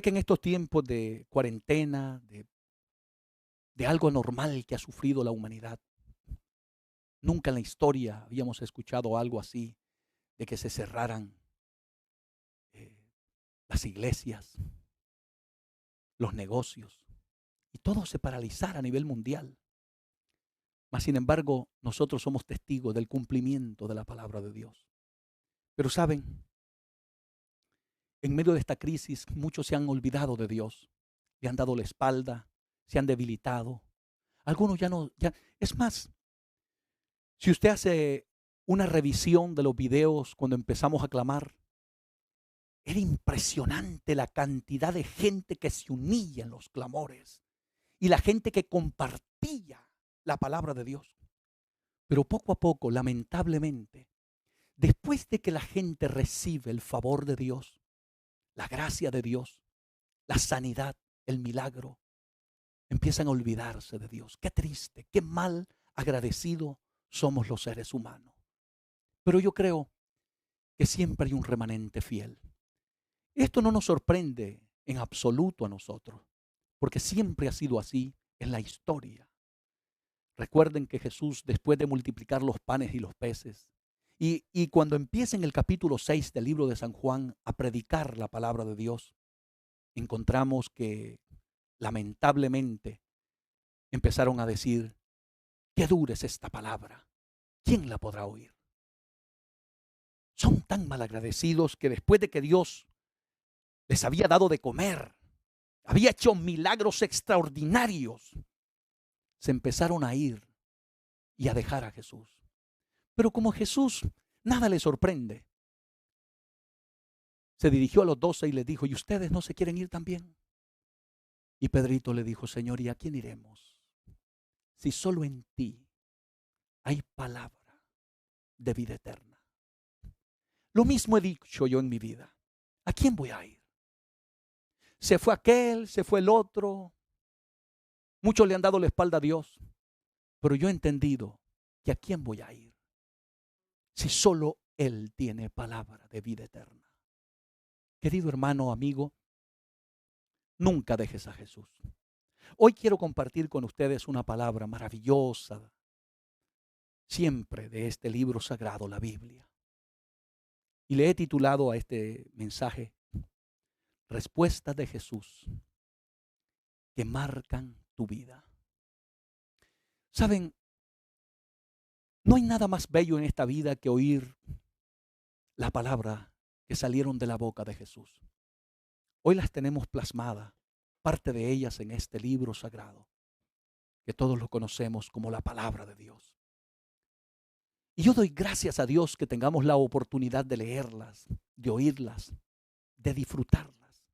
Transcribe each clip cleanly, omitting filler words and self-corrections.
que en estos tiempos de cuarentena, de algo anormal que ha sufrido la humanidad, nunca en la historia habíamos escuchado algo así, de que se cerraran eh, las iglesias, los negocios, y todo se paralizara a nivel mundial. Mas, sin embargo, nosotros somos testigos del cumplimiento de la palabra de Dios. Pero saben, en medio de esta crisis, muchos se han olvidado de Dios, le han dado la espalda, se han debilitado. Algunos ya no, ya, es más, si usted hace una revisión de los videos cuando empezamos a clamar, era impresionante la cantidad de gente que se unía en los clamores y la gente que compartía la palabra de Dios. Pero poco a poco, lamentablemente, después de que la gente recibe el favor de Dios, la gracia de Dios, la sanidad, el milagro, empiezan a olvidarse de Dios. Qué triste, qué mal agradecido somos los seres humanos. Pero yo creo que siempre hay un remanente fiel. Esto no nos sorprende en absoluto a nosotros, porque siempre ha sido así en la historia. Recuerden que Jesús, después de multiplicar los panes y los peces, y cuando empieza en el capítulo 6 del libro de San Juan a predicar la palabra de Dios, encontramos que lamentablemente empezaron a decir: qué dura es esta palabra, ¿quién la podrá oír? Son tan malagradecidos que después de que Dios les había dado de comer, había hecho milagros extraordinarios, se empezaron a ir y a dejar a Jesús. Pero como Jesús nada le sorprende, se dirigió a los 12 y les dijo: ¿y ustedes no se quieren ir también? Y Pedrito le dijo: Señor, ¿y a quién iremos? Si solo en ti hay palabra de vida eterna. Lo mismo he dicho yo en mi vida. ¿A quién voy a ir? Se fue aquel, se fue el otro. Muchos le han dado la espalda a Dios. Pero yo he entendido que a quién voy a ir si solo Él tiene palabra de vida eterna. Querido hermano, amigo, nunca dejes a Jesús. Hoy quiero compartir con ustedes una palabra maravillosa, siempre de este libro sagrado, la Biblia. Y le he titulado a este mensaje: Respuestas de Jesús que marcan tu vida. Saben, no hay nada más bello en esta vida que oír la palabra que salieron de la boca de Jesús. Hoy las tenemos plasmadas, parte de ellas en este libro sagrado, que todos lo conocemos como la palabra de Dios. Y yo doy gracias a Dios que tengamos la oportunidad de leerlas, de oírlas, de disfrutarlas.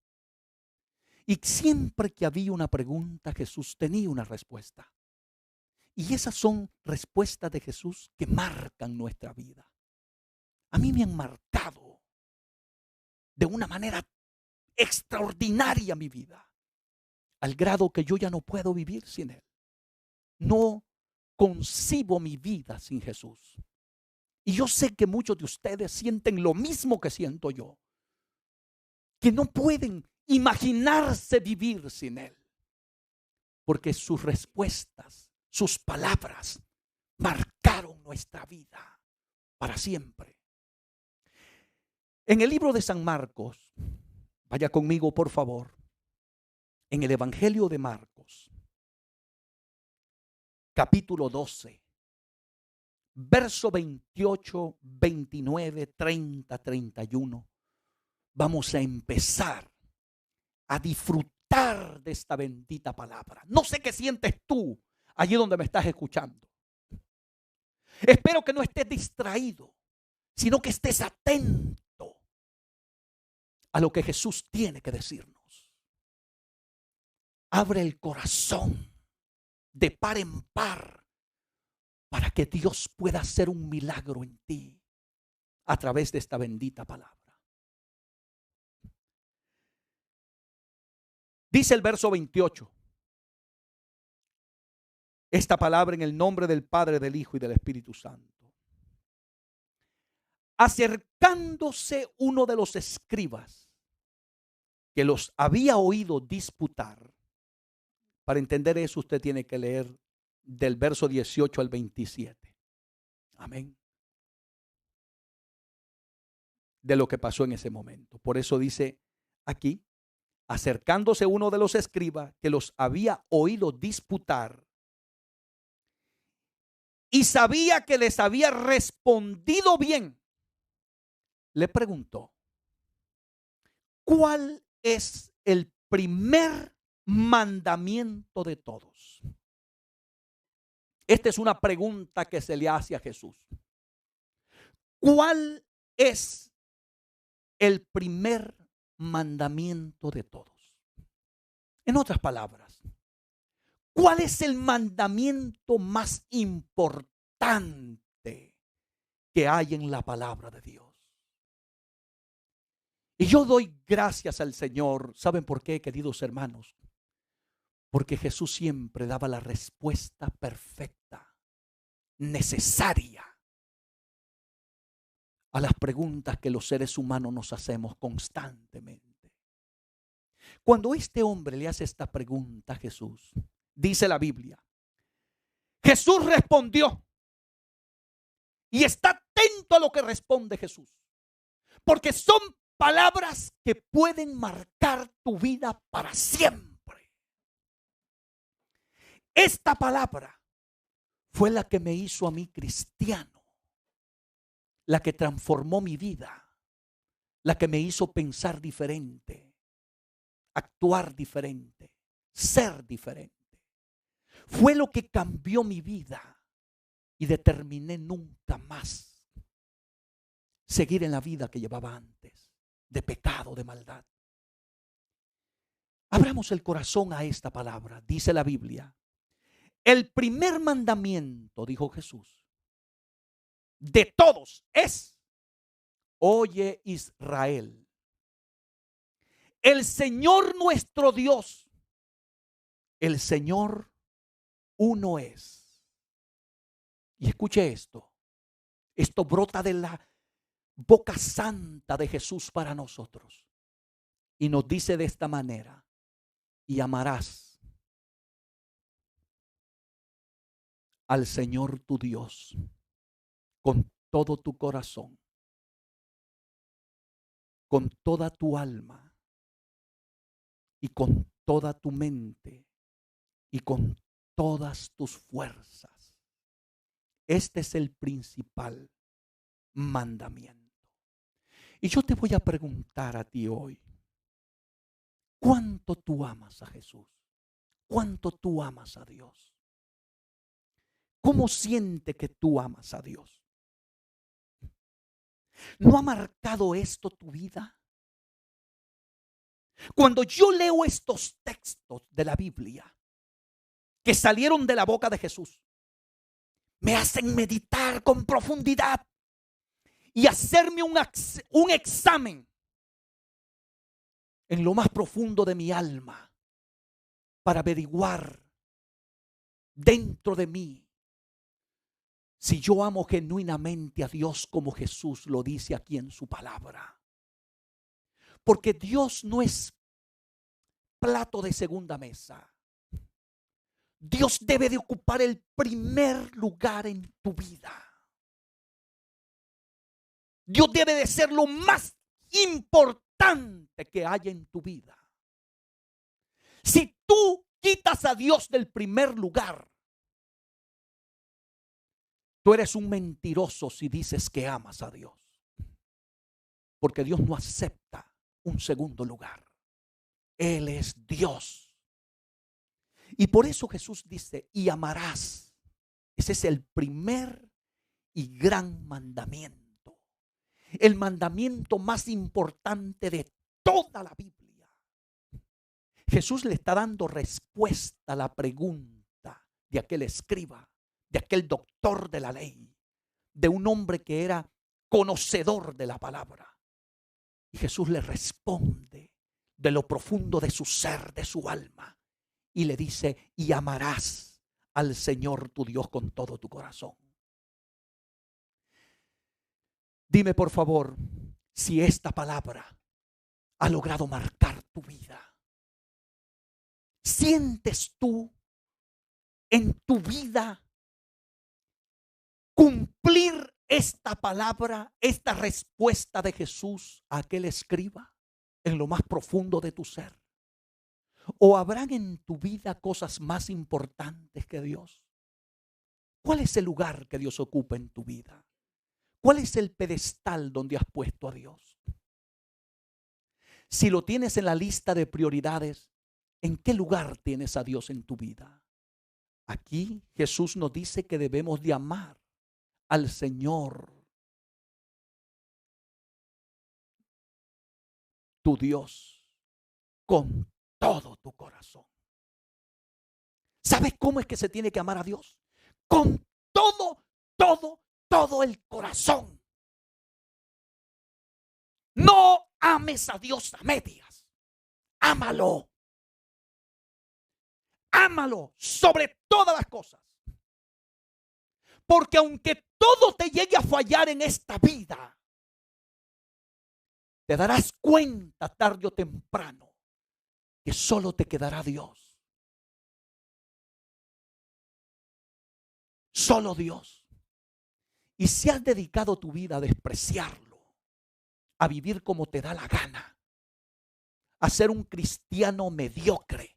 Y siempre que había una pregunta, Jesús tenía una respuesta. Y esas son respuestas de Jesús que marcan nuestra vida. A mí me han marcado de una manera extraordinaria mi vida, al grado que yo ya no puedo vivir sin Él. No concibo mi vida sin Jesús. Y yo sé que muchos de ustedes sienten lo mismo que siento yo, que no pueden imaginarse vivir sin Él, porque sus respuestas, sus palabras, marcaron nuestra vida para siempre. En el libro de San Marcos, vaya conmigo por favor, en el Evangelio de Marcos, capítulo 12, verso 28, 29, 30, 31, vamos a empezar a disfrutar de esta bendita palabra. No sé qué sientes tú allí donde me estás escuchando. Espero que no estés distraído, sino que estés atento a lo que Jesús tiene que decirnos. Abre el corazón de par en par para que Dios pueda hacer un milagro en ti a través de esta bendita palabra. Dice el verso 28. Esta palabra en el nombre del Padre, del Hijo y del Espíritu Santo. Acercándose uno de los escribas, que los había oído disputar. Para entender eso usted tiene que leer del verso 18 al 27. Amén. De lo que pasó en ese momento. Por eso dice aquí, acercándose uno de los escribas que los había oído disputar y sabía que les había respondido bien, le preguntó, ¿cuál es el primer mandamiento de todos? Esta es una pregunta que se le hace a Jesús. ¿Cuál es el primer mandamiento de todos? En otras palabras, ¿cuál es el mandamiento más importante que hay en la palabra de Dios? Y yo doy gracias al Señor. ¿Saben por qué, queridos hermanos? Porque Jesús siempre daba la respuesta perfecta, necesaria a las preguntas que los seres humanos nos hacemos constantemente. Cuando este hombre le hace esta pregunta a Jesús, dice la Biblia, Jesús respondió, y está atento a lo que responde Jesús, porque son palabras que pueden marcar tu vida para siempre. Esta palabra fue la que me hizo a mí cristiano, la que transformó mi vida, la que me hizo pensar diferente, actuar diferente, ser diferente. Fue lo que cambió mi vida y determiné nunca más seguir en la vida que llevaba antes, de pecado, de maldad. Abramos el corazón a esta palabra. Dice la Biblia, el primer mandamiento, dijo Jesús, de todos es, oye Israel, el Señor nuestro Dios, el Señor uno es. Y escuche esto, esto brota de la boca santa de Jesús para nosotros. Y nos dice de esta manera, y amarás al Señor tu Dios con todo tu corazón, con toda tu alma y con toda tu mente y con todas tus fuerzas. Este es el principal mandamiento. Y yo te voy a preguntar a ti hoy, ¿cuánto tú amas a Jesús? ¿Cuánto tú amas a Dios? ¿Cómo siente que tú amas a Dios? ¿No ha marcado esto tu vida? Cuando yo leo estos textos de la Biblia que salieron de la boca de Jesús, me hacen meditar con profundidad y hacerme un examen en lo más profundo de mi alma para averiguar dentro de mí si yo amo genuinamente a Dios como Jesús lo dice aquí en su palabra. Porque Dios no es plato de segunda mesa. Dios debe de ocupar el primer lugar en tu vida. Dios debe de ser lo más importante que hay en tu vida. Si tú quitas a Dios del primer lugar, tú eres un mentiroso si dices que amas a Dios. Porque Dios no acepta un segundo lugar. Él es Dios. Y por eso Jesús dice, y amarás. Ese es el primer y gran mandamiento. El mandamiento más importante de toda la Biblia. Jesús le está dando respuesta a la pregunta de aquel escriba, de aquel doctor de la ley, de un hombre que era conocedor de la palabra. Y Jesús le responde de lo profundo de su ser, de su alma. Y le dice, y amarás al Señor tu Dios con todo tu corazón. Dime por favor si esta palabra ha logrado marcar tu vida? ¿Sientes tú en tu vida cumplir esta palabra, esta respuesta de Jesús a aquel escriba en lo más profundo de tu ser? ¿O habrán en tu vida cosas más importantes que Dios? ¿Cuál es el lugar que Dios ocupa en tu vida? ¿Cuál es el pedestal donde has puesto a Dios? Si lo tienes en la lista de prioridades, ¿en qué lugar tienes a Dios en tu vida? Aquí Jesús nos dice que debemos de amar al Señor, tu Dios, con todo tu corazón. ¿Sabes cómo es que se tiene que amar a Dios? Con todo el corazón. No ames a Dios a medias. Ámalo. Ámalo sobre todas las cosas. Porque aunque todo te llegue a fallar en esta vida, te darás cuenta tarde o temprano que solo te quedará Dios. Solo Dios. Y si has dedicado tu vida a despreciarlo, a vivir como te da la gana, a ser un cristiano mediocre,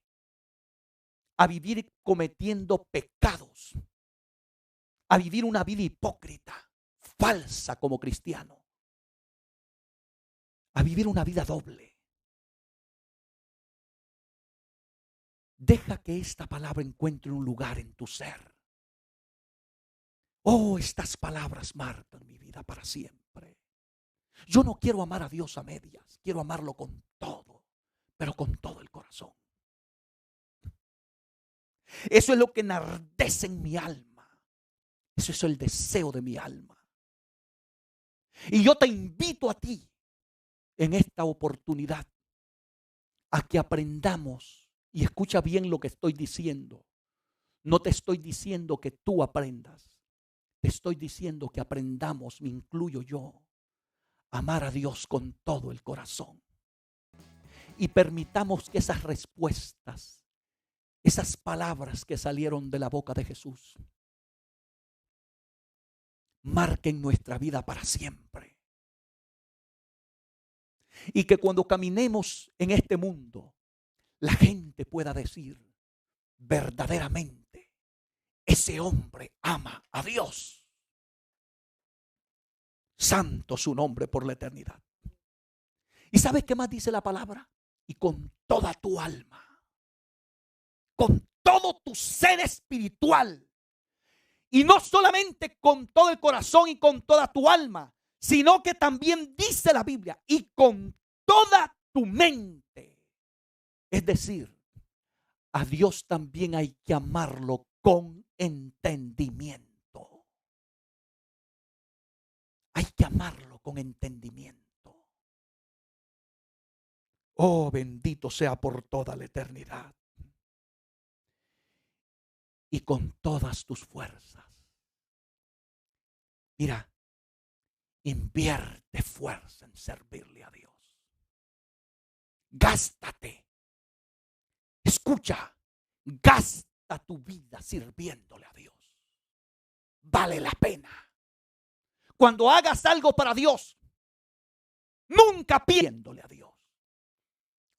a vivir cometiendo pecados, a vivir una vida hipócrita, falsa como cristiano, a vivir una vida doble, deja que esta palabra encuentre un lugar en tu ser. Oh, estas palabras marcan mi vida para siempre. Yo no quiero amar a Dios a medias, quiero amarlo con todo, pero con todo el corazón. Eso es lo que enardece en mi alma. Eso es el deseo de mi alma. Y yo te invito a ti en esta oportunidad a que aprendamos, y escucha bien lo que estoy diciendo. No te estoy diciendo que tú aprendas. Te estoy diciendo que aprendamos, me incluyo yo, a amar a Dios con todo el corazón. Y permitamos que esas respuestas, esas palabras que salieron de la boca de Jesús, marquen nuestra vida para siempre. Y que cuando caminemos en este mundo, la gente pueda decir, verdaderamente, ese hombre ama a Dios. Santo su nombre por la eternidad. ¿Y sabes qué más dice la palabra? Y con toda tu alma, con todo tu ser espiritual, y no solamente con todo el corazón y con toda tu alma, sino que también dice la Biblia, y con toda tu mente. Es decir, a Dios también hay que amarlo con entendimiento. Hay que amarlo con entendimiento. Oh, bendito sea por toda la eternidad. Y con todas tus fuerzas. Mira, invierte fuerza en servirle a Dios. Gástate. Escucha, gasta tu vida sirviéndole a Dios. Vale la pena. Cuando hagas algo para Dios, nunca pidiéndole a Dios.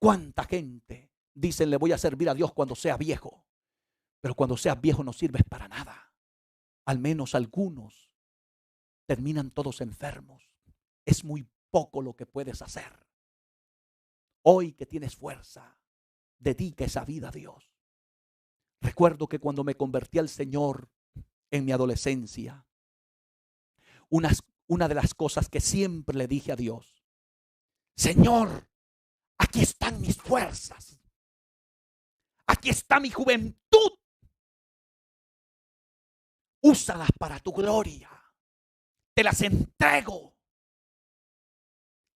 ¿Cuánta gente dicen le voy a servir a Dios cuando sea viejo? Pero cuando seas viejo no sirves para nada. Al menos algunos terminan todos enfermos. Es muy poco lo que puedes hacer. Hoy que tienes fuerza, dedica esa vida a Dios. Recuerdo que cuando me convertí al Señor en mi adolescencia, una de las cosas que siempre le dije a Dios, Señor, aquí están mis fuerzas. Aquí está mi juventud. Úsalas para tu gloria. Te las entrego.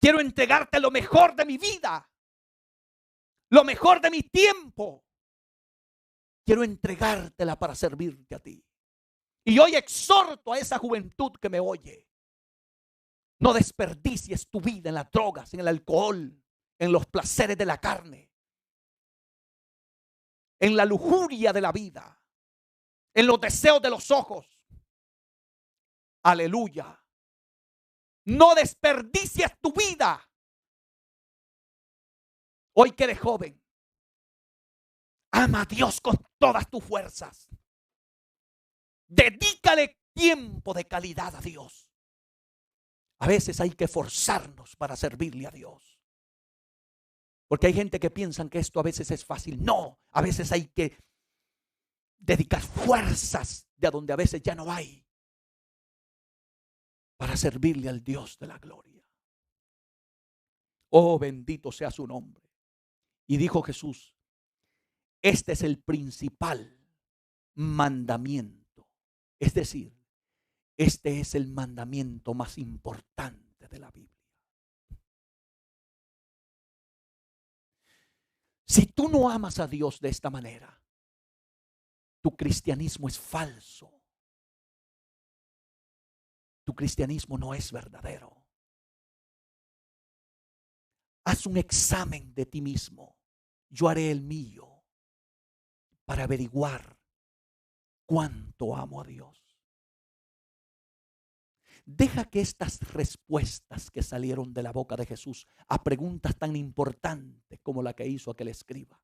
Quiero entregarte lo mejor de mi vida. Lo mejor de mi tiempo. Quiero entregártela para servirte a ti. Y hoy exhorto a esa juventud que me oye. No desperdicies tu vida en las drogas, en el alcohol, en los placeres de la carne, en la lujuria de la vida, en los deseos de los ojos. Aleluya. No desperdicies tu vida. Hoy que eres joven, ama a Dios con todas tus fuerzas. Dedícale tiempo de calidad a Dios. A veces hay que forzarnos para servirle a Dios. Porque hay gente que piensa que esto a veces es fácil. No, a veces hay que dedicar fuerzas de donde a veces ya no hay para servirle al Dios de la gloria. Oh, bendito sea su nombre. Y dijo Jesús, este es el principal mandamiento. Es decir, este es el mandamiento más importante de la Biblia. Si tú no amas a Dios de esta manera, tu cristianismo es falso. Tu cristianismo no es verdadero. Haz un examen de ti mismo. Yo haré el mío para averiguar cuánto amo a Dios. Deja que estas respuestas que salieron de la boca de Jesús a preguntas tan importantes como la que hizo aquel escriba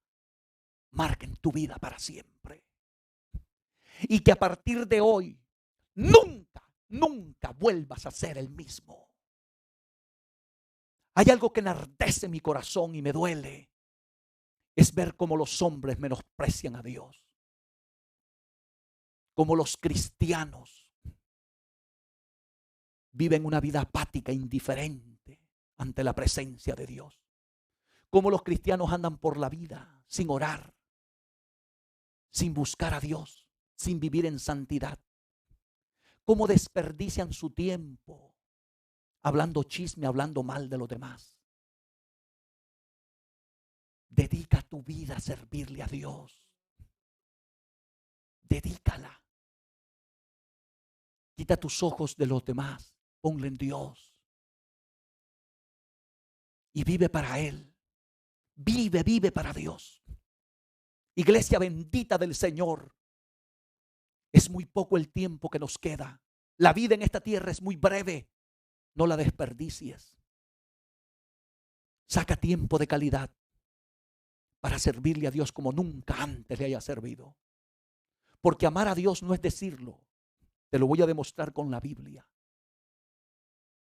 marquen tu vida para siempre. Y que a partir de hoy nunca vuelvas a ser el mismo. Hay algo que enardece mi corazón y me duele. Es ver cómo los hombres menosprecian a Dios. Cómo los cristianos viven una vida apática, indiferente ante la presencia de Dios. Cómo los cristianos andan por la vida sin orar, sin buscar a Dios, sin vivir en santidad. Cómo desperdician su tiempo hablando chisme, hablando mal de los demás. Dedica tu vida a servirle a Dios. Dedícala. Quita tus ojos de los demás. Ponle en Dios. Y vive para Él. Vive para Dios. Iglesia bendita del Señor. Es muy poco el tiempo que nos queda. La vida en esta tierra es muy breve. No la desperdicies. Saca tiempo de calidad para servirle a Dios como nunca antes le haya servido. Porque amar a Dios no es decirlo. Te lo voy a demostrar con la Biblia.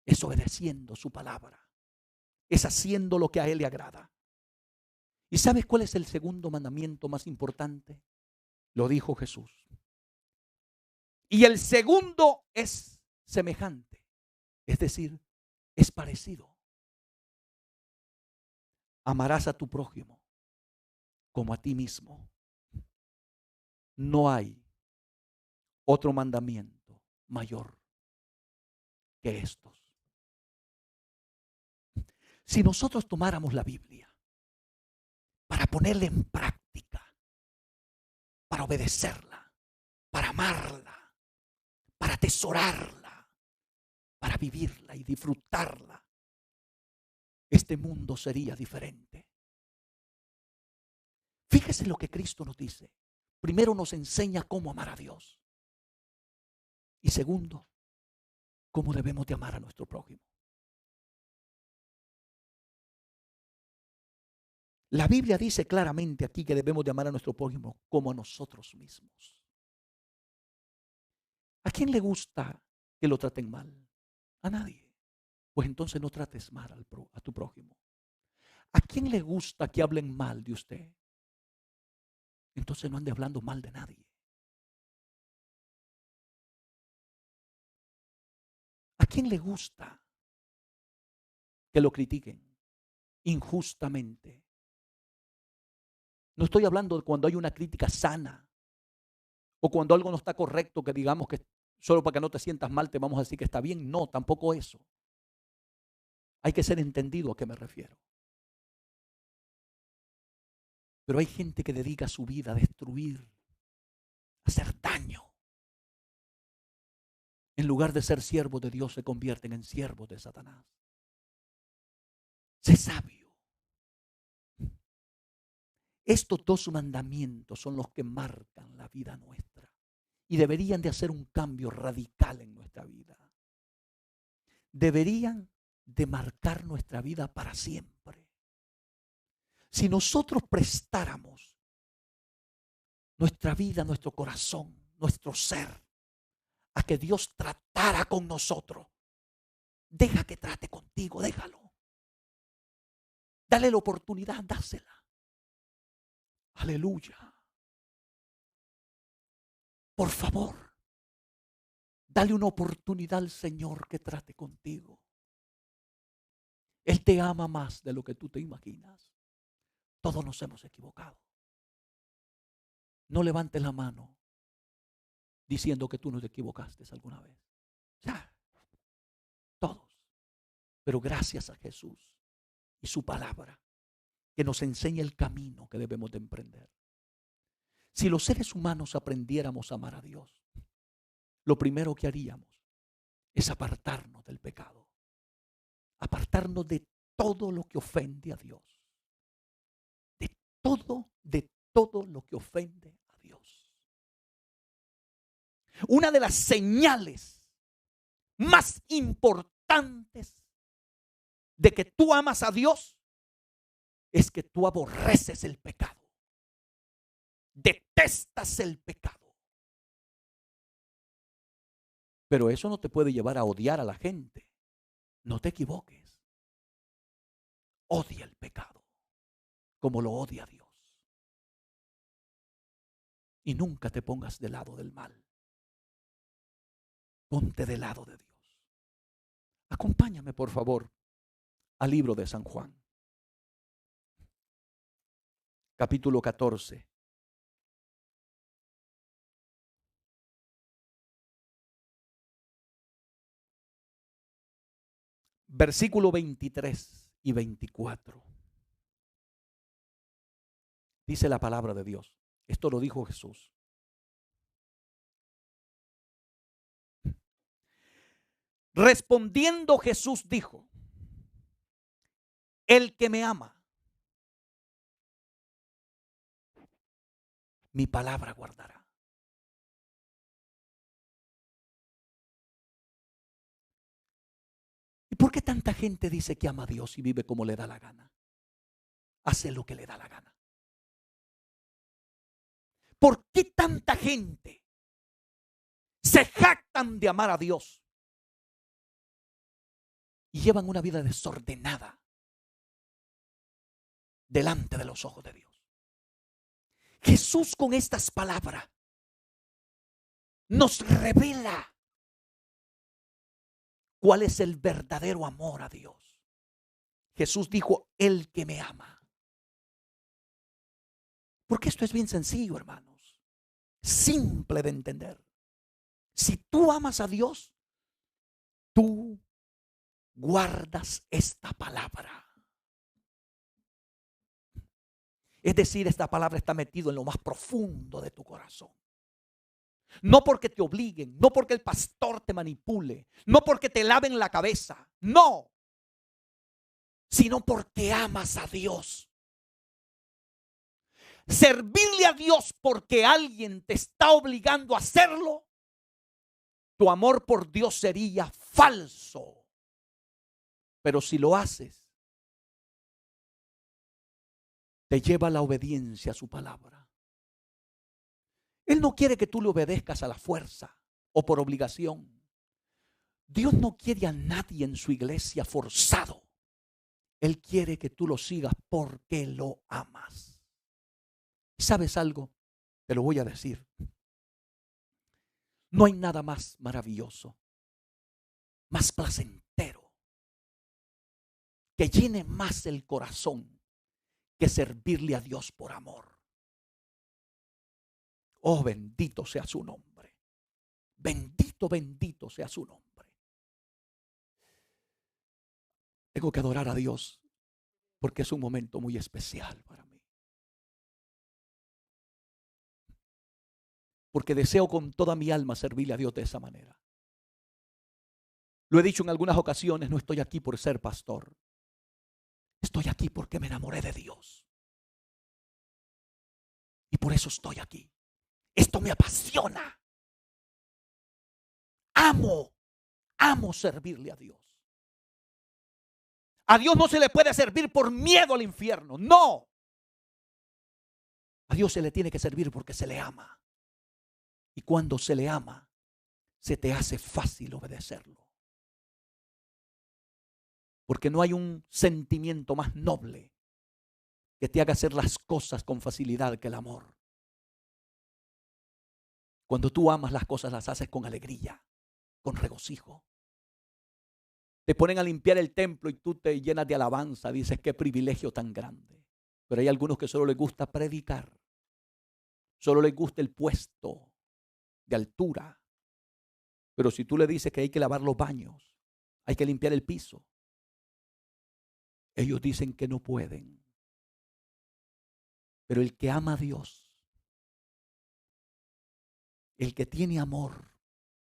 Es obedeciendo su palabra. Es haciendo lo que a Él le agrada. ¿Y sabes cuál es el segundo mandamiento más importante? Lo dijo Jesús. Y el segundo es semejante. Es decir, es parecido. Amarás a tu prójimo como a ti mismo. No hay otro mandamiento mayor que estos. Si nosotros tomáramos la Biblia para ponerla en práctica, para obedecerla, para amarla, para atesorarla, para vivirla y disfrutarla, este mundo sería diferente. Fíjese lo que Cristo nos dice. Primero nos enseña cómo amar a Dios. Y segundo, cómo debemos de amar a nuestro prójimo. La Biblia dice claramente aquí que debemos de amar a nuestro prójimo como a nosotros mismos. ¿A quién le gusta que lo traten mal? A nadie. Pues entonces no trates mal a tu prójimo. ¿A quién le gusta que hablen mal de usted? Entonces no ande hablando mal de nadie. ¿A quién le gusta que lo critiquen injustamente? No estoy hablando de cuando hay una crítica sana o cuando algo no está correcto, que digamos que solo para que no te sientas mal te vamos a decir que está bien. No, tampoco eso. Hay que ser entendido a qué me refiero. Pero hay gente que dedica su vida a destruir, a hacer daño. En lugar de ser siervos de Dios, se convierten en siervos de Satanás. Sé sabio. Estos dos mandamientos son los que marcan la vida nuestra y deberían de hacer un cambio radical en nuestra vida. Deberían de marcar nuestra vida para siempre. Si nosotros prestáramos nuestra vida, nuestro corazón, nuestro ser, a que Dios tratara con nosotros, deja que trate contigo, déjalo. Dale la oportunidad, dásela. Aleluya. Por favor, dale una oportunidad al Señor que trate contigo. Él te ama más de lo que tú te imaginas. Todos nos hemos equivocado. No levantes la mano diciendo que tú no te equivocaste alguna vez. Ya, todos. Pero gracias a Jesús y su palabra que nos enseña el camino que debemos de emprender. Si los seres humanos aprendiéramos a amar a Dios, lo primero que haríamos es apartarnos del pecado, apartarnos de todo lo que ofende a Dios, de todo lo que ofende a Dios. Una de las señales más importantes de que tú amas a Dios es que tú aborreces el pecado. Detestas el pecado. Pero eso no te puede llevar a odiar a la gente. No te equivoques. Odia el pecado como lo odia Dios. Y nunca te pongas del lado del mal. Ponte del lado de Dios. Acompáñame, por favor, al libro de San Juan. Capítulo 14. Versículo 23 y 24. Dice la palabra de Dios. Esto lo dijo Jesús. Respondiendo Jesús dijo: el que me ama, mi palabra guardará. ¿Y por qué tanta gente dice que ama a Dios y vive como le da la gana? Hace lo que le da la gana. ¿Por qué tanta gente se jactan de amar a Dios y llevan una vida desordenada delante de los ojos de Dios? Jesús, con estas palabras, nos revela cuál es el verdadero amor a Dios. Jesús dijo: el que me ama. Porque esto es bien sencillo, hermanos. Simple de entender. Si tú amas a Dios, tú guardas esta palabra. Es decir, esta palabra está metida en lo más profundo de tu corazón. No porque te obliguen, no porque el pastor te manipule, no porque te laven la cabeza, no, sino porque amas a Dios. Servirle a Dios porque alguien te está obligando a hacerlo, tu amor por Dios sería falso. Pero si lo haces, te lleva a la obediencia a su palabra. Él no quiere que tú le obedezcas a la fuerza o por obligación. Dios no quiere a nadie en su iglesia forzado. Él quiere que tú lo sigas porque lo amas. ¿Sabes algo? Te lo voy a decir. No hay nada más maravilloso, más placentero, que llene más el corazón que servirle a Dios por amor. Oh, bendito sea su nombre. Bendito, bendito sea su nombre. Tengo que adorar a Dios porque es un momento muy especial para mí. Porque deseo con toda mi alma servirle a Dios de esa manera. Lo he dicho en algunas ocasiones, no estoy aquí por ser pastor. Estoy aquí porque me enamoré de Dios. por eso estoy aquí. Esto me apasiona. Amo servirle a Dios. A Dios no se le puede servir por miedo al infierno. No. A Dios se le tiene que servir porque se le ama. Y cuando se le ama, se te hace fácil obedecerlo. Porque no hay un sentimiento más noble que te haga hacer las cosas con facilidad que el amor. Cuando tú amas las cosas, las haces con alegría, con regocijo. Te ponen a limpiar el templo y tú te llenas de alabanza. Dices, qué privilegio tan grande. Pero hay algunos que solo les gusta predicar. Solo les gusta el puesto de altura. Pero si tú le dices que hay que lavar los baños, hay que limpiar el piso, ellos dicen que no pueden. Pero el que ama a Dios, el que tiene amor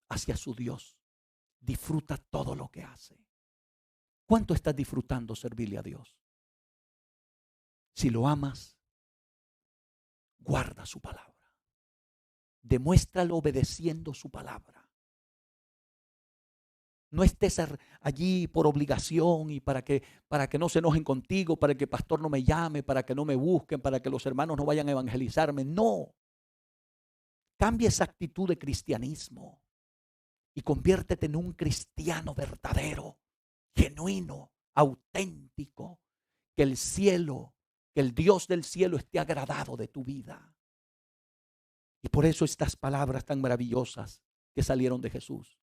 hacia su Dios, disfruta todo lo que hace. ¿Cuánto estás disfrutando servirle a Dios? Si lo amas, guarda su palabra. Demuéstralo obedeciendo su palabra. No estés allí por obligación y para que no se enojen contigo, para que el pastor no me llame, para que no me busquen, para que los hermanos no vayan a evangelizarme. No. Cambia esa actitud de cristianismo y conviértete en un cristiano verdadero, genuino, auténtico. Que el cielo, que el Dios del cielo esté agradado de tu vida. Y por eso estas palabras tan maravillosas que salieron de Jesús.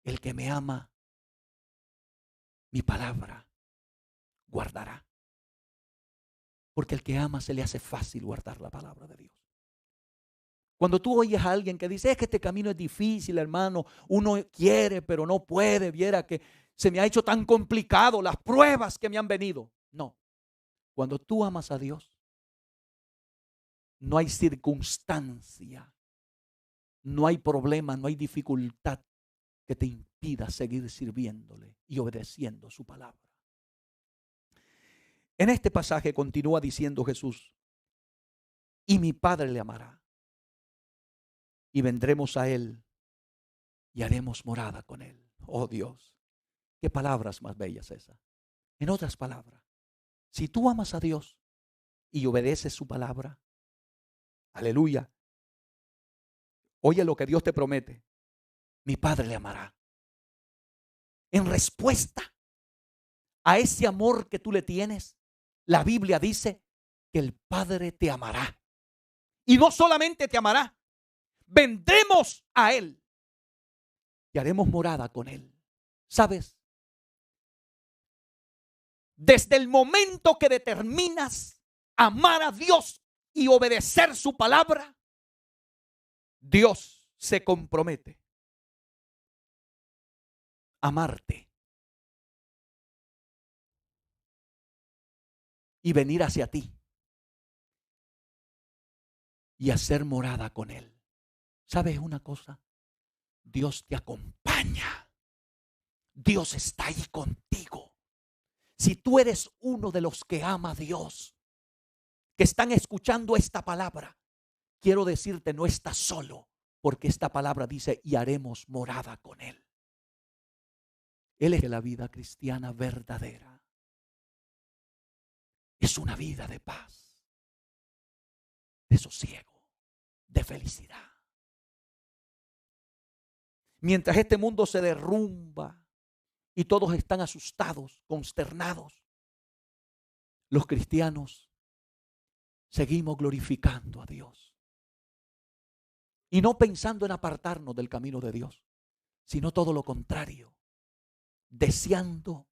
El que me ama, mi palabra guardará. Porque el que ama se le hace fácil guardar la palabra de Dios. Cuando tú oyes a alguien que dice, es que este camino es difícil, hermano, uno quiere pero no puede, viera que se me ha hecho tan complicado las pruebas que me han venido. No, cuando tú amas a Dios, no hay circunstancia, no hay problema, no hay dificultad que te impida seguir sirviéndole y obedeciendo su palabra. En este pasaje continúa diciendo Jesús, y mi Padre le amará, y vendremos a Él y haremos morada con Él. Oh Dios, qué palabras más bellas esas. En otras palabras, si tú amas a Dios y obedeces su palabra, aleluya, oye lo que Dios te promete, mi Padre le amará. En respuesta a ese amor que tú le tienes, la Biblia dice que el Padre te amará. Y no solamente te amará, vendremos a Él y haremos morada con Él. ¿Sabes? Desde el momento que determinas amar a Dios y obedecer su palabra, Dios se compromete a amarte y venir hacia ti y hacer morada con Él. ¿Sabes una cosa? Dios te acompaña. Dios está ahí contigo. Si tú eres uno de los que ama a Dios, que están escuchando esta palabra, quiero decirte, no estás solo, porque esta palabra dice, y haremos morada con Él. Él es la vida cristiana verdadera. Es una vida de paz, de sosiego, de felicidad. Mientras este mundo se derrumba y todos están asustados, consternados, los cristianos seguimos glorificando a Dios. Y no pensando en apartarnos del camino de Dios, sino todo lo contrario, deseando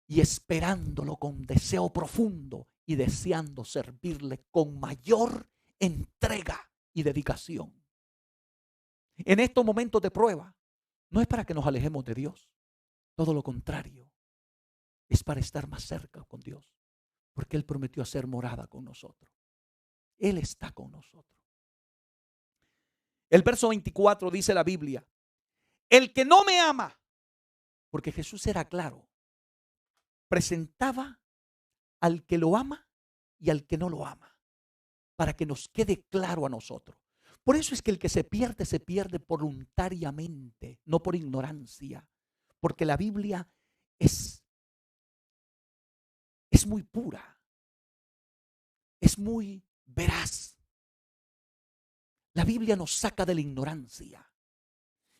y esperándolo con deseo profundo y deseando servirle con mayor entrega y dedicación. En estos momentos de prueba, no es para que nos alejemos de Dios, todo lo contrario, es para estar más cerca con Dios, porque Él prometió hacer morada con nosotros. Él está con nosotros. El verso 24 dice la Biblia, el que no me ama, porque Jesús era claro, presentaba al que lo ama y al que no lo ama. para que nos quede claro a nosotros. Por eso es que el que se pierde voluntariamente, no por ignorancia, porque la Biblia es, es muy pura, es muy veraz. La Biblia nos saca de la ignorancia.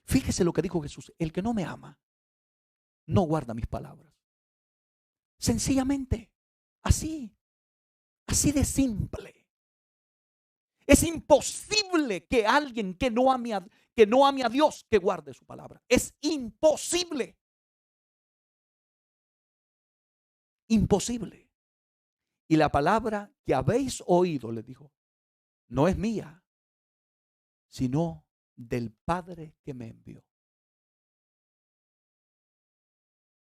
Fíjese lo que dijo Jesús: el que no me ama, no guarda mis palabras. Sencillamente, así, así de simple. Es imposible que alguien que no ame a Dios, que guarde su palabra. Es imposible. Imposible. Y la palabra que habéis oído, les dijo, no es mía, sino del Padre que me envió.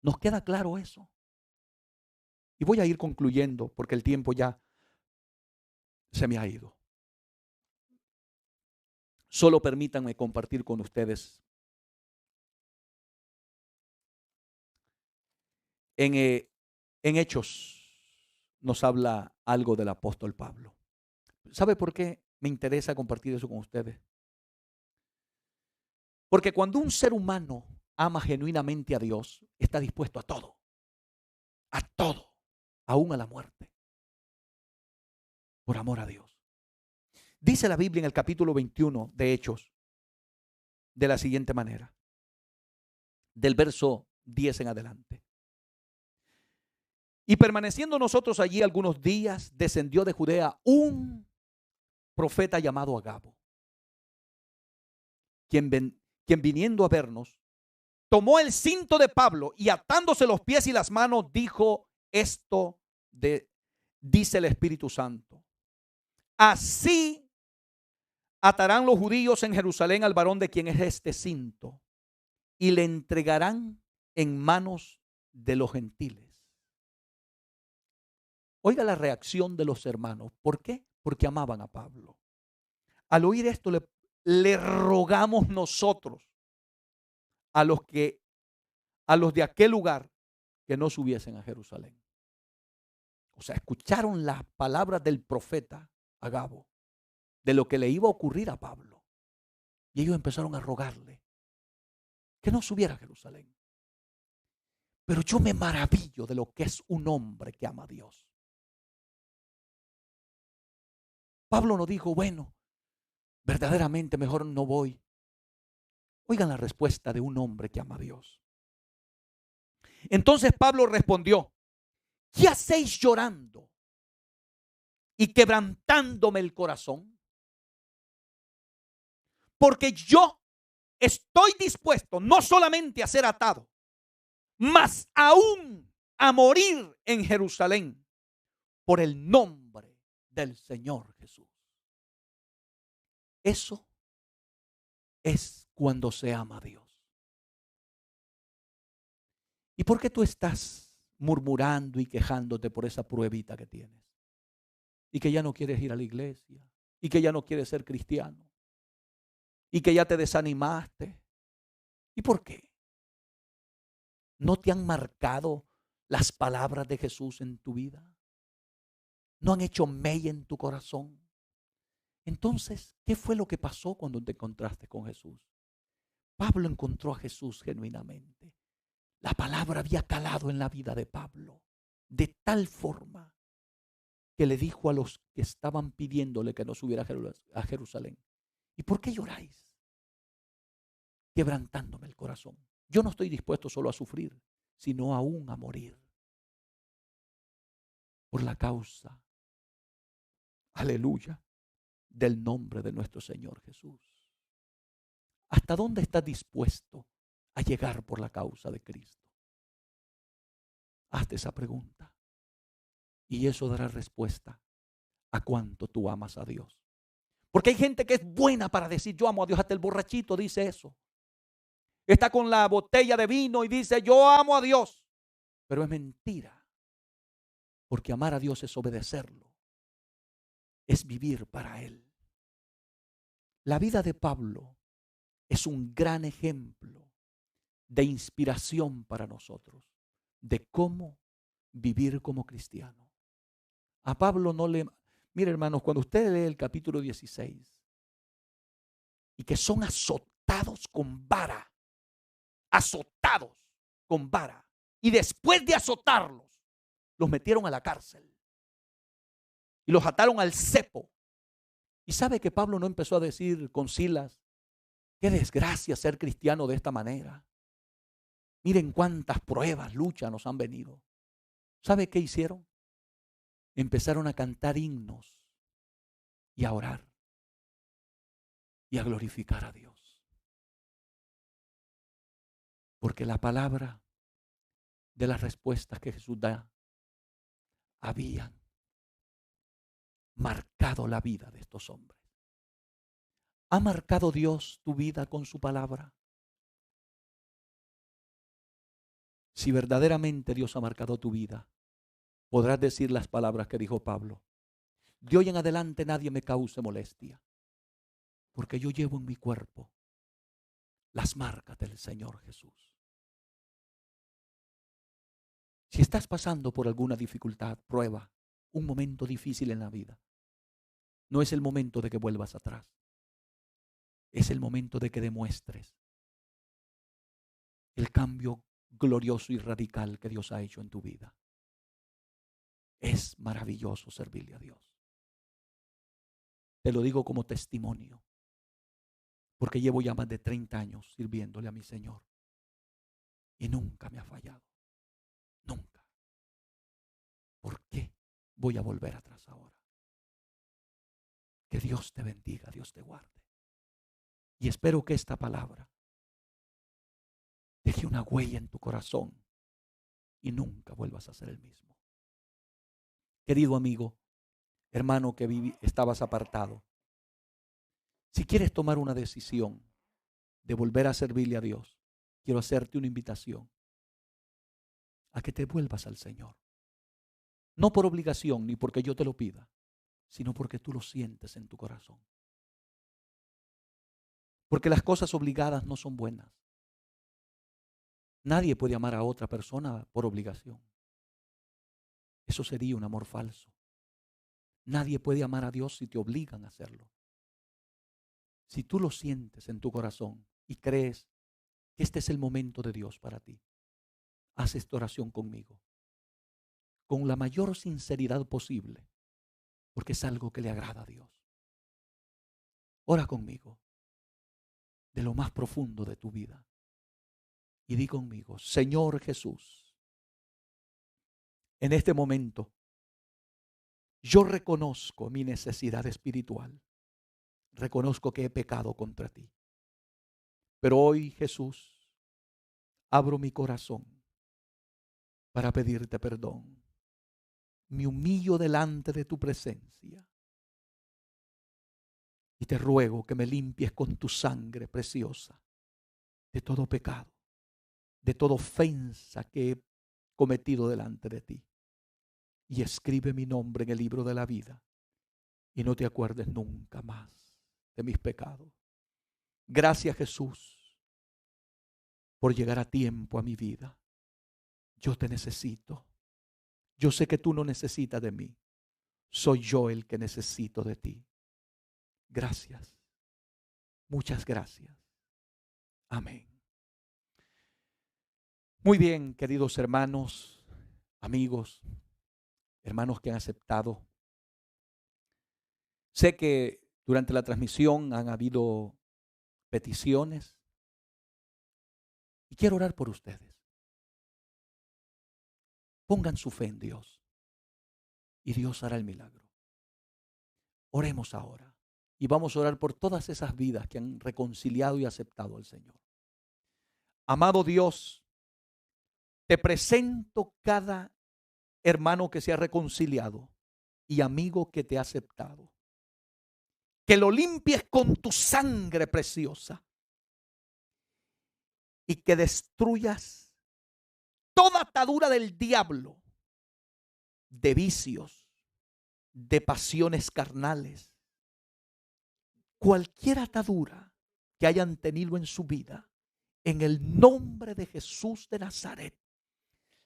¿Nos queda claro eso? Y voy a ir concluyendo porque el tiempo ya se me ha ido. Solo permítanme compartir con ustedes. En Hechos nos habla algo del apóstol Pablo. ¿Sabe por qué me interesa compartir eso con ustedes? Porque cuando un ser humano ama genuinamente a Dios, está dispuesto a todo, aún a la muerte, por amor a Dios. Dice la Biblia en el capítulo 21 de Hechos de la siguiente manera, del verso 10 en adelante. Y permaneciendo nosotros allí algunos días, descendió de Judea un profeta llamado Agabo, quien viniendo a vernos, tomó el cinto de Pablo y atándose los pies y las manos, dijo esto dice el Espíritu Santo. Así atarán los judíos en Jerusalén al varón de quien es este cinto y le entregarán en manos de los gentiles. Oiga la reacción de los hermanos. ¿Por qué? Porque amaban a Pablo. Al oír esto le rogamos nosotros a los de aquel lugar que no subiesen a Jerusalén. O sea, escucharon las palabras del profeta Agabo de lo que le iba a ocurrir a Pablo. Y ellos empezaron a rogarle que no subiera a Jerusalén. Pero yo me maravillo de lo que es un hombre que ama a Dios. Pablo no dijo, bueno, verdaderamente mejor no voy. Oigan la respuesta de un hombre que ama a Dios. Entonces Pablo respondió, ¿qué hacéis llorando y quebrantándome el corazón? Porque yo estoy dispuesto no solamente a ser atado, mas aún a morir en Jerusalén por el nombre del Señor Jesús. Eso es cuando se ama a Dios. ¿Y por qué tú estás murmurando y quejándote por esa pruebita que tienes? Y que ya no quieres ir a la iglesia, y que ya no quieres ser cristiano, y que ya te desanimaste. ¿Y por qué? ¿No te han marcado las palabras de Jesús en tu vida? ¿No han hecho mella en tu corazón? Entonces, ¿qué fue lo que pasó cuando te encontraste con Jesús? Pablo encontró a Jesús genuinamente. La palabra había calado en la vida de Pablo de tal forma que le dijo a los que estaban pidiéndole que no subiera a Jerusalén, ¿y por qué lloráis? Quebrantándome el corazón. Yo no estoy dispuesto solo a sufrir, sino aún a morir por la causa, aleluya, del nombre de nuestro Señor Jesús. ¿Hasta dónde estás dispuesto a llegar por la causa de Cristo? Hazte esa pregunta y eso dará respuesta a cuánto tú amas a Dios. Porque hay gente que es buena para decir yo amo a Dios. Hasta el borrachito dice eso. Está con la botella de vino y dice yo amo a Dios. Pero es mentira. Porque amar a Dios es obedecerlo. Es vivir para Él. La vida de Pablo es un gran ejemplo de inspiración para nosotros. De cómo vivir como cristiano. A Pablo Mire, hermanos, cuando usted lee el capítulo 16 y que son azotados con vara, y después de azotarlos, los metieron a la cárcel y los ataron al cepo. Y sabe que Pablo no empezó a decir con Silas: qué desgracia ser cristiano de esta manera. Miren cuántas pruebas, luchas nos han venido. ¿Sabe qué hicieron? Empezaron a cantar himnos y a orar y a glorificar a Dios. Porque la palabra de las respuestas que Jesús da habían marcado la vida de estos hombres. ¿Ha marcado Dios tu vida con su palabra? Si verdaderamente Dios ha marcado tu vida, podrás decir las palabras que dijo Pablo: de hoy en adelante nadie me cause molestia, porque yo llevo en mi cuerpo las marcas del Señor Jesús. Si estás pasando por alguna dificultad, prueba, un momento difícil en la vida, no es el momento de que vuelvas atrás. Es el momento de que demuestres el cambio glorioso y radical que Dios ha hecho en tu vida. Es maravilloso servirle a Dios. Te lo digo como testimonio, porque llevo ya más de 30 años sirviéndole a mi Señor y nunca me ha fallado. Nunca. ¿Por qué voy a volver atrás ahora? Que Dios te bendiga, Dios te guarde. Y espero que esta palabra deje una huella en tu corazón y nunca vuelvas a ser el mismo. Querido amigo, hermano que estabas apartado, si quieres tomar una decisión de volver a servirle a Dios, quiero hacerte una invitación a que te vuelvas al Señor. No por obligación ni porque yo te lo pida, sino porque tú lo sientes en tu corazón. Porque las cosas obligadas no son buenas. Nadie puede amar a otra persona por obligación. Eso sería un amor falso. Nadie puede amar a Dios si te obligan a hacerlo. Si tú lo sientes en tu corazón y crees que este es el momento de Dios para ti, haz esta oración conmigo, con la mayor sinceridad posible, porque es algo que le agrada a Dios. Ora conmigo de lo más profundo de tu vida y di conmigo: Señor Jesús, en este momento yo reconozco mi necesidad espiritual. Reconozco que he pecado contra ti. Pero hoy, Jesús, abro mi corazón para pedirte perdón. Me humillo delante de tu presencia y te ruego que me limpies con tu sangre preciosa de todo pecado, de toda ofensa que he cometido delante de ti. Y escribe mi nombre en el libro de la vida y no te acuerdes nunca más de mis pecados. Gracias, Jesús, por llegar a tiempo a mi vida. Yo te necesito. Yo sé que tú no necesitas de mí. Soy yo el que necesito de ti. Gracias. Muchas gracias. Amén. Muy bien, queridos hermanos, amigos, hermanos que han aceptado. Sé que durante la transmisión han habido peticiones y quiero orar por ustedes. Pongan su fe en Dios y Dios hará el milagro. Oremos ahora y vamos a orar por todas esas vidas que han reconciliado y aceptado al Señor. Amado Dios, te presento cada hermano que se ha reconciliado y amigo que te ha aceptado. Que lo limpies con tu sangre preciosa y que destruyas toda atadura del diablo, de vicios, de pasiones carnales, cualquier atadura que hayan tenido en su vida, en el nombre de Jesús de Nazaret,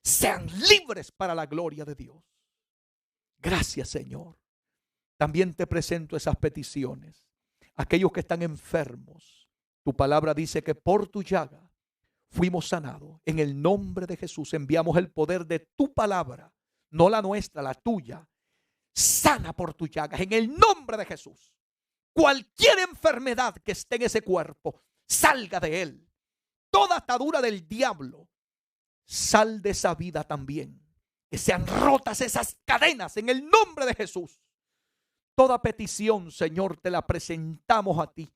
sean libres para la gloria de Dios. Gracias, Señor. también te presento esas peticiones. Aquellos que están enfermos, tu palabra dice que por tu llaga fuimos sanados. En el nombre de Jesús enviamos el poder de tu palabra, no la nuestra, la tuya. Sana por tu llaga, en el nombre de Jesús. Cualquier enfermedad que esté en ese cuerpo, salga de él. Toda atadura del diablo, sal de esa vida también. Que sean rotas esas cadenas en el nombre de Jesús. Toda petición, Señor, te la presentamos a ti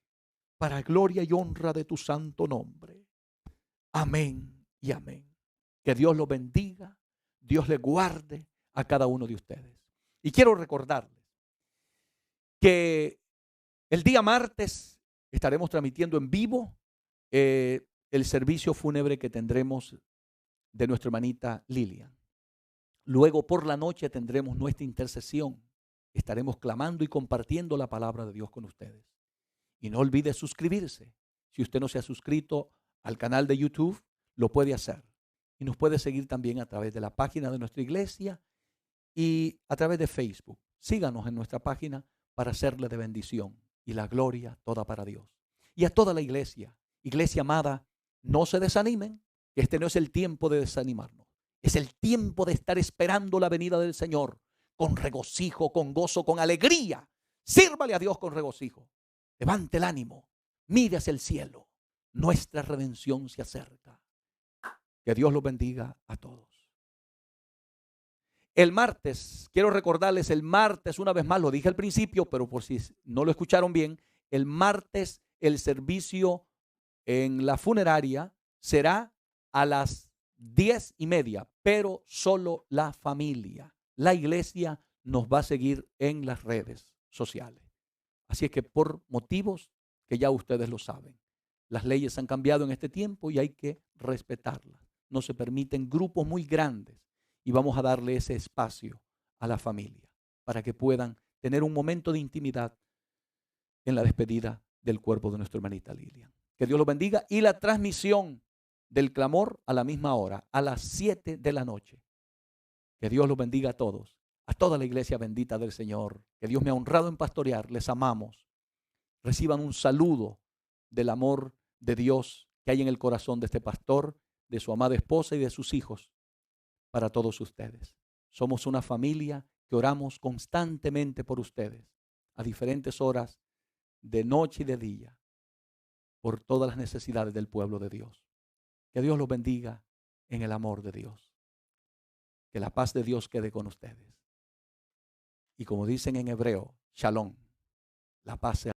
para gloria y honra de tu santo nombre. Amén y amén. Que Dios los bendiga, Dios les guarde a cada uno de ustedes. Y quiero recordarles que el día martes estaremos transmitiendo en vivo el servicio fúnebre que tendremos de nuestra hermanita Lilian. Luego por la noche tendremos nuestra intercesión. Estaremos clamando y compartiendo la palabra de Dios con ustedes. Y no olvide suscribirse. Si usted no se ha suscrito al canal de YouTube, lo puede hacer. Y nos puede seguir también a través de la página de nuestra iglesia y a través de Facebook. Síganos en nuestra página para hacerle de bendición. Y la gloria toda para Dios. Y a toda la iglesia, iglesia amada, no se desanimen, que este no es el tiempo de desanimarnos. Es el tiempo de estar esperando la venida del Señor con regocijo, con gozo, con alegría. Sírvale a Dios con regocijo. Levante el ánimo, mire hacia el cielo. Nuestra redención se acerca. Que Dios los bendiga a todos. El martes, quiero recordarles, el martes, una vez más, lo dije al principio, pero por si no lo escucharon bien, el martes el servicio en la funeraria será a las 10:30, pero solo la familia. La iglesia nos va a seguir en las redes sociales. Así es que por motivos que ya ustedes lo saben, las leyes han cambiado en este tiempo y hay que respetarlas. No se permiten grupos muy grandes y vamos a darle ese espacio a la familia para que puedan tener un momento de intimidad en la despedida del cuerpo de nuestra hermanita Lilian. Que Dios los bendiga y la transmisión del clamor a la misma hora, a las 7 de la noche. Que Dios los bendiga a todos, a toda la iglesia bendita del Señor. Que Dios me ha honrado en pastorear, les amamos. Reciban un saludo del amor de Dios que hay en el corazón de este pastor, de su amada esposa y de sus hijos, para todos ustedes. Somos una familia que oramos constantemente por ustedes, a diferentes horas, de noche y de día, por todas las necesidades del pueblo de Dios. Que Dios los bendiga en el amor de Dios. Que la paz de Dios quede con ustedes. Y como dicen en hebreo, shalom, la paz sea